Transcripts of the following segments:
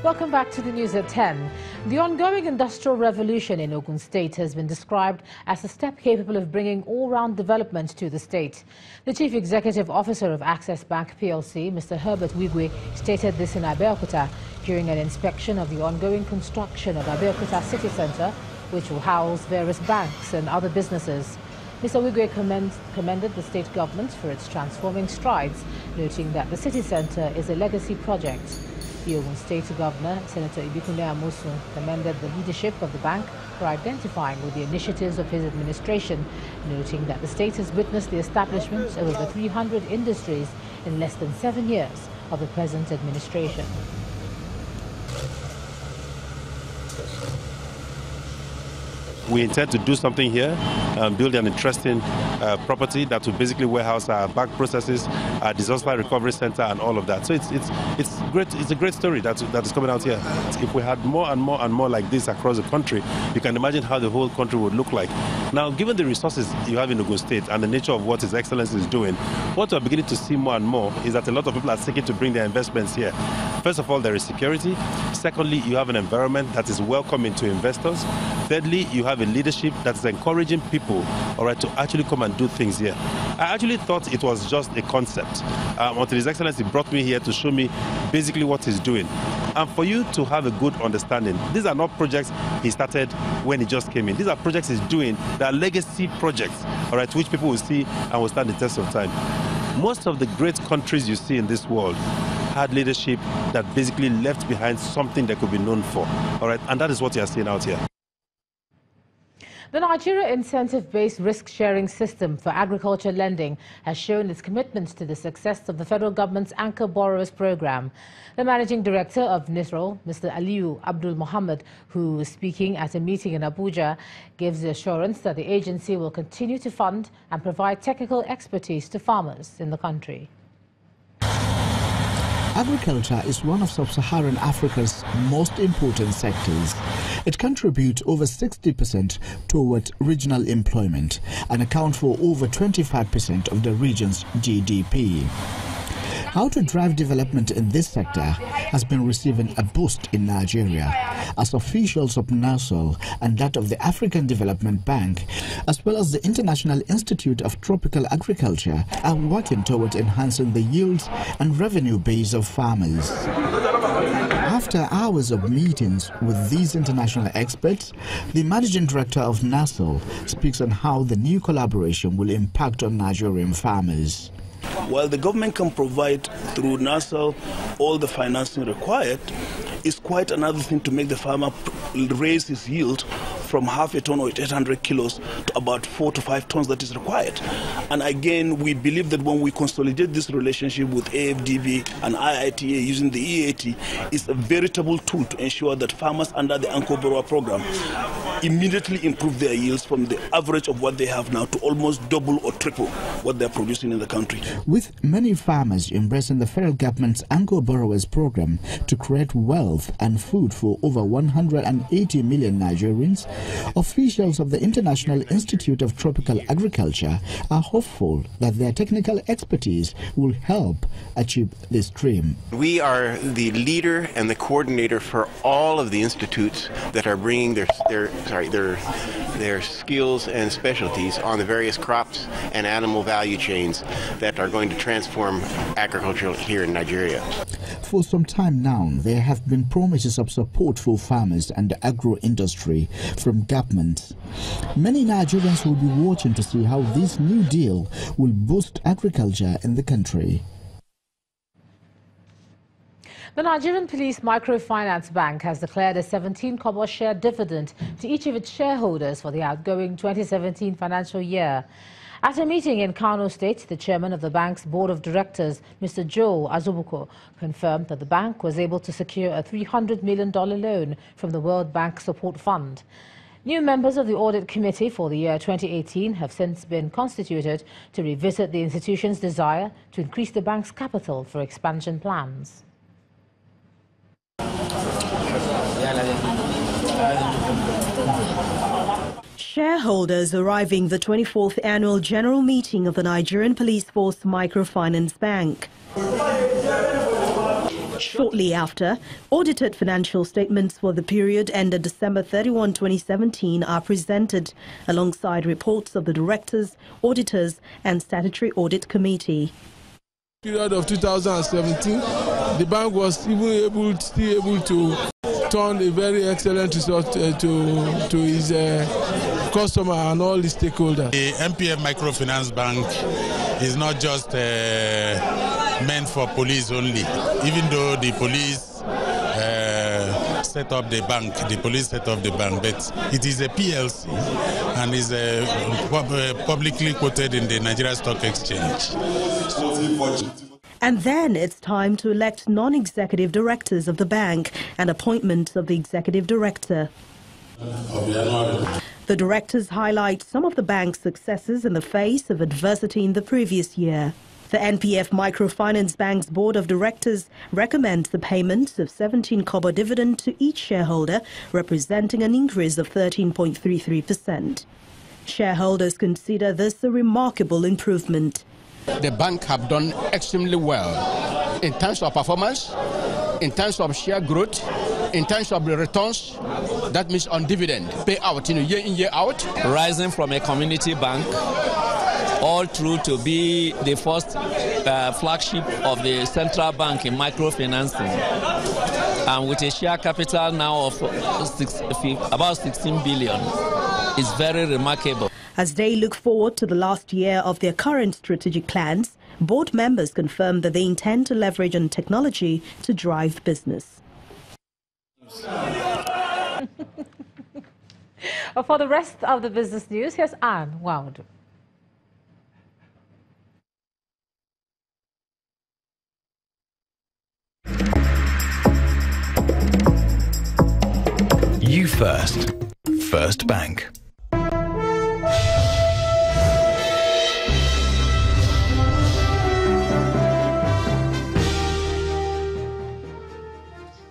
Welcome back to the news at 10. The ongoing industrial revolution in Ogun State has been described as a step capable of bringing all-round development to the state. The Chief Executive Officer of Access Bank PLC, Mr. Herbert Wigwe, stated this in Abeokuta during an inspection of the ongoing construction of Abeokuta City Centre, which will house various banks and other businesses. Mr. Wigwe commended the state government for its transforming strides, noting that the city centre is a legacy project. The Ogun State Governor, Senator Ibikunle Amosun, commended the leadership of the bank for identifying with the initiatives of his administration, noting that the state has witnessed the establishment of over 300 industries in less than 7 years of the present administration. We intend to do something here, build an interesting property that will basically warehouse our bank processes, our disaster recovery center, and all of that. So it's great. It's a great story that is coming out here. If we had more and more like this across the country, you can imagine how the whole country would look like. Now, given the resources you have in Ogun State and the nature of what His Excellency is doing, what we're beginning to see more and more is that a lot of people are seeking to bring their investments here. First of all, there is security. Secondly, you have an environment that is welcoming to investors. Thirdly, you have a leadership that is encouraging people, all right, to actually come and do things here. I actually thought it was just a concept until His Excellency brought me here to show me basically what he's doing. And for you to have a good understanding, these are not projects he started when he just came in. These are projects he's doing that are legacy projects, all right, which people will see and will stand the test of time. Most of the great countries you see in this world had leadership that basically left behind something they could be known for, all right, and that is what you are seeing out here. The Nigeria incentive-based risk-sharing system for agriculture lending has shown its commitment to the success of the federal government's Anchor Borrowers Program. The managing director of NIRSAL, Mr. Aliyu Abdul Mohammed, who is speaking at a meeting in Abuja, gives the assurance that the agency will continue to fund and provide technical expertise to farmers in the country. Agriculture is one of sub-Saharan Africa's most important sectors. It contributes over 60% towards regional employment and accounts for over 25% of the region's GDP. How to drive development in this sector has been receiving a boost in Nigeria, as officials of NIRSAL and that of the African Development Bank, as well as the International Institute of Tropical Agriculture, are working towards enhancing the yields and revenue base of farmers. After hours of meetings with these international experts, the managing director of NIRSAL speaks on how the new collaboration will impact on Nigerian farmers. While the government can provide through NIRSAL all the financing required, it's quite another thing to make the farmer raise his yield from half a ton or 800 kilos to about 4 to 5 tons that is required. And again, we believe that when we consolidate this relationship with AFDB and IITA using the EAT, it's a veritable tool to ensure that farmers under the Anchor Borrower Program immediately improve their yields from the average of what they have now to almost double or triple what they're producing in the country. With many farmers embracing the federal government's Anchor Borrowers Program to create wealth and food for over 180 million Nigerians, officials of the International Institute of Tropical Agriculture are hopeful that their technical expertise will help achieve this dream. We are the leader and the coordinator for all of the institutes that are bringing their skills and specialties on the various crops and animal value chains that are going to transform agriculture here in Nigeria. For some time now, there have been promises of support for farmers and the agro-industry from governments. Many Nigerians will be watching to see how this new deal will boost agriculture in the country. The Nigerian Police Microfinance Bank has declared a 17 kobo share dividend to each of its shareholders for the outgoing 2017 financial year. At a meeting in Kano State, the chairman of the bank's board of directors, Mr. Joe Azubuko, confirmed that the bank was able to secure a $300 million loan from the World Bank Support Fund. New members of the audit committee for the year 2018 have since been constituted to revisit the institution's desire to increase the bank's capital for expansion plans. Shareholders arriving the 24th annual general meeting of the Nigerian Police Force Microfinance Bank. Shortly after, audited financial statements for the period ended December 31, 2017 are presented, alongside reports of the directors, auditors and statutory audit committee. Period of 2017, the bank was still able to turn a very excellent result to his customer and all the stakeholders. The MPF Microfinance Bank is not just meant for police only, even though the police set up the bank, but it is a PLC and is publicly quoted in the Nigeria Stock Exchange. And then it's time to elect non-executive directors of the bank and appointment of the executive director. The directors highlight some of the bank's successes in the face of adversity in the previous year. The NPF Microfinance Bank's Board of Directors recommends the payment of 17 kobo dividend to each shareholder, representing an increase of 13.33%. Shareholders consider this a remarkable improvement. The bank have done extremely well in terms of performance, in terms of share growth, in terms of the returns, that means on dividend, payout year in, year out. Rising from a community bank all through to be the first flagship of the central bank in microfinancing, and with a share capital now of about 16 billion, is very remarkable. As they look forward to the last year of their current strategic plans, board members confirm that they intend to leverage on technology to drive business. For the rest of the business news, here's Anne Wound. You first. First Bank.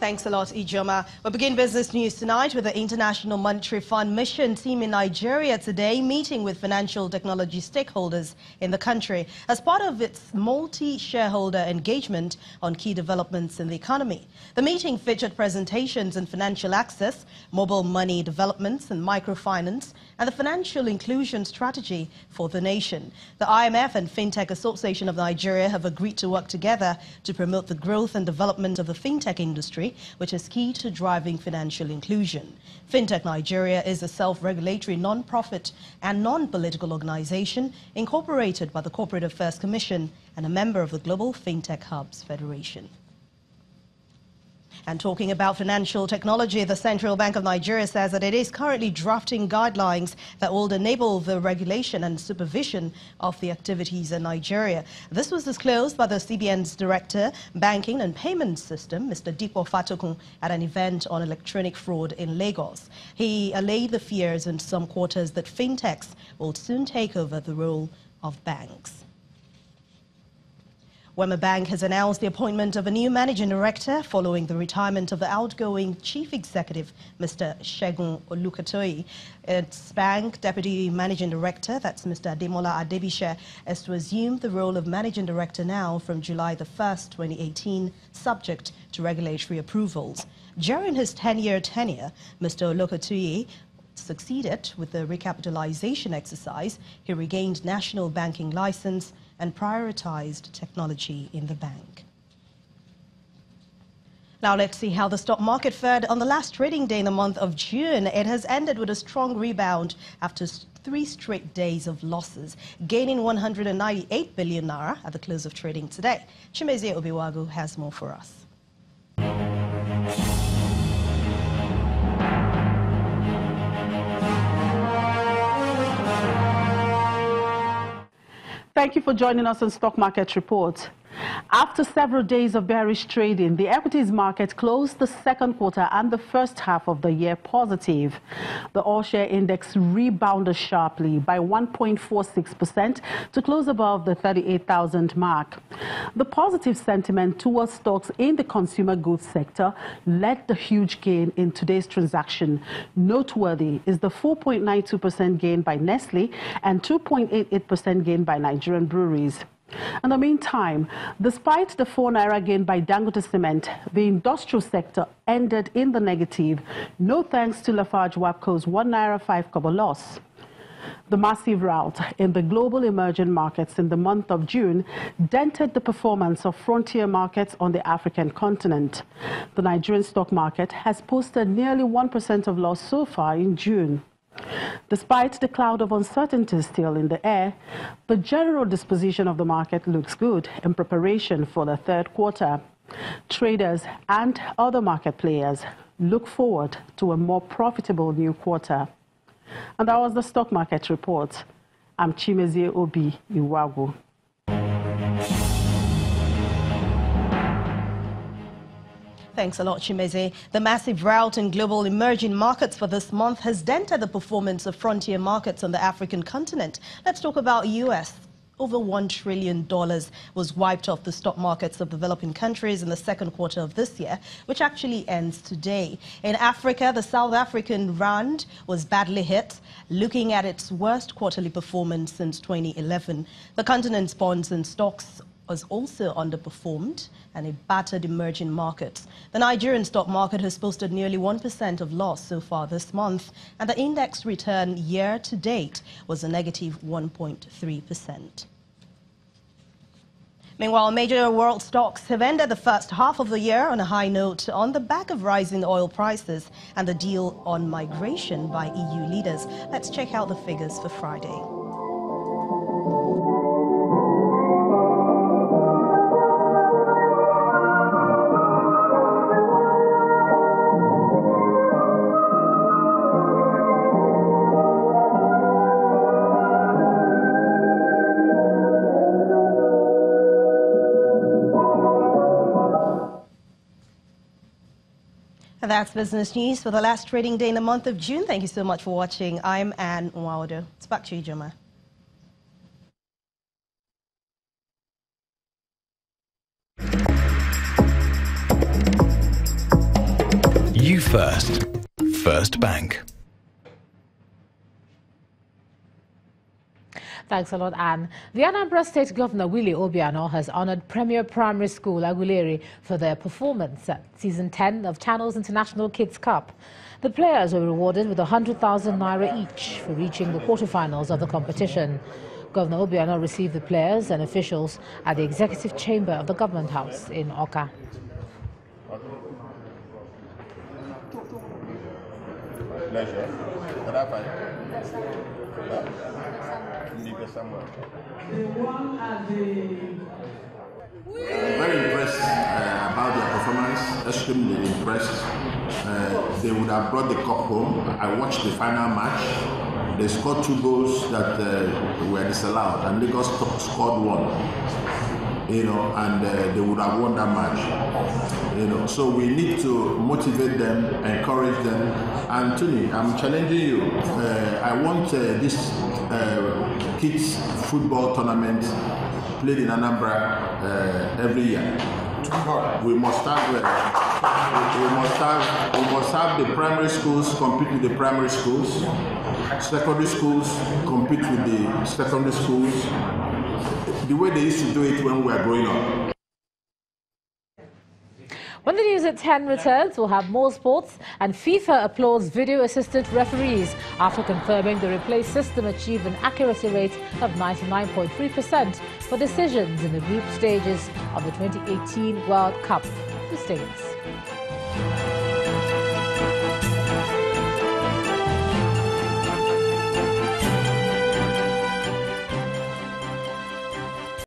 Thanks a lot, Ijoma. We'll begin business news tonight with the International Monetary Fund mission team in Nigeria today, meeting with financial technology stakeholders in the country as part of its multi-shareholder engagement on key developments in the economy. The meeting featured presentations on financial access, mobile money developments and microfinance, and the financial inclusion strategy for the nation. The IMF and Fintech Association of Nigeria have agreed to work together to promote the growth and development of the fintech industry, which is key to driving financial inclusion. Fintech Nigeria is a self-regulatory non-profit and non-political organization incorporated by the Corporate Affairs Commission and a member of the Global Fintech Hubs Federation. And talking about financial technology, the Central Bank of Nigeria says that it is currently drafting guidelines that will enable the regulation and supervision of the activities in Nigeria. This was disclosed by the CBN's Director, Banking and Payments System, Mr. Dipo Fatokun, at an event on electronic fraud in Lagos. He allayed the fears in some quarters that fintechs will soon take over the role of banks. Wema Bank has announced the appointment of a new managing director following the retirement of the outgoing chief executive, Mr. Segun Olukatoyi. Its bank deputy managing director, that's Mr. Ademola Adebise, is to assume the role of managing director now from July the 1st, 2018, subject to regulatory approvals. During his 10-year tenure, Mr. Olukatoyi succeeded with the recapitalization exercise. He regained national banking license and prioritized technology in the bank. Now let's see how the stock market fared on the last trading day in the month of June. It has ended with a strong rebound after 3 straight days of losses, gaining 198 billion naira at the close of trading today. Chimezie Obiwagu has more for us. Thank you for joining us on Stock Market Report. After several days of bearish trading, the equities market closed the second quarter and the first half of the year positive. The all-share index rebounded sharply by 1.46% to close above the 38,000 mark. The positive sentiment towards stocks in the consumer goods sector led the huge gain in today's transaction. Noteworthy is the 4.92% gain by Nestle and 2.88% gain by Nigerian breweries. In the meantime, despite the 4 naira gain by Dangote Cement, the industrial sector ended in the negative, no thanks to Lafarge Wapco's 1 naira 5 kobo loss. The massive rout in the global emerging markets in the month of June dented the performance of frontier markets on the African continent. The Nigerian stock market has posted nearly 1% of loss so far in June. Despite the cloud of uncertainty still in the air, the general disposition of the market looks good in preparation for the third quarter. Traders and other market players look forward to a more profitable new quarter. And that was the stock market report. I'm Chimezie Obi Iwagu. Thanks a lot, Chimezie. The massive rout in global emerging markets for this month has dented the performance of frontier markets on the African continent. Let's talk about U.S. Over $1 trillion was wiped off the stock markets of developing countries in the second quarter of this year, which actually ends today. In Africa, the South African rand was badly hit, looking at its worst quarterly performance since 2011. The continent's bonds and stocks was also underperformed and it battered emerging markets. The Nigerian stock market has posted nearly 1% of loss so far this month, and the index return year to date was a negative 1.3%. Meanwhile, major world stocks have ended the first half of the year on a high note on the back of rising oil prices and the deal on migration by EU leaders. Let's check out the figures for Friday. And that's business news for the last trading day in the month of June. Thank you so much for watching. I'm Anne Nwaudo. It's back to you, Joma. You First. First Bank. Thanks a lot, Anne. The Anambra State Governor, Willie Obiano, has honored Premier Primary School Aguleri for their performance at Season 10 of Channel's International Kids Cup. The players were rewarded with 100,000 naira each for reaching the quarterfinals of the competition. Governor Obiano received the players and officials at the Executive Chamber of the Government House in Oka. Very impressed about their performance, extremely impressed. They would have brought the cup home. I watched the final match. They scored 2 goals that were disallowed, and Lagos scored 1. And they would have won that match. So we need to motivate them, encourage them. And Tony, I'm challenging you. I want this kids football tournament played in Anambra every year. We must have the primary schools compete with the primary schools, secondary schools compete with the secondary schools, the way they used to do it when we were growing up. When the news at 10 returns, we'll have more sports, and FIFA applauds video-assistant referees after confirming the replaced system achieved an accuracy rate of 99.3% for decisions in the group stages of the 2018 World Cup. The States.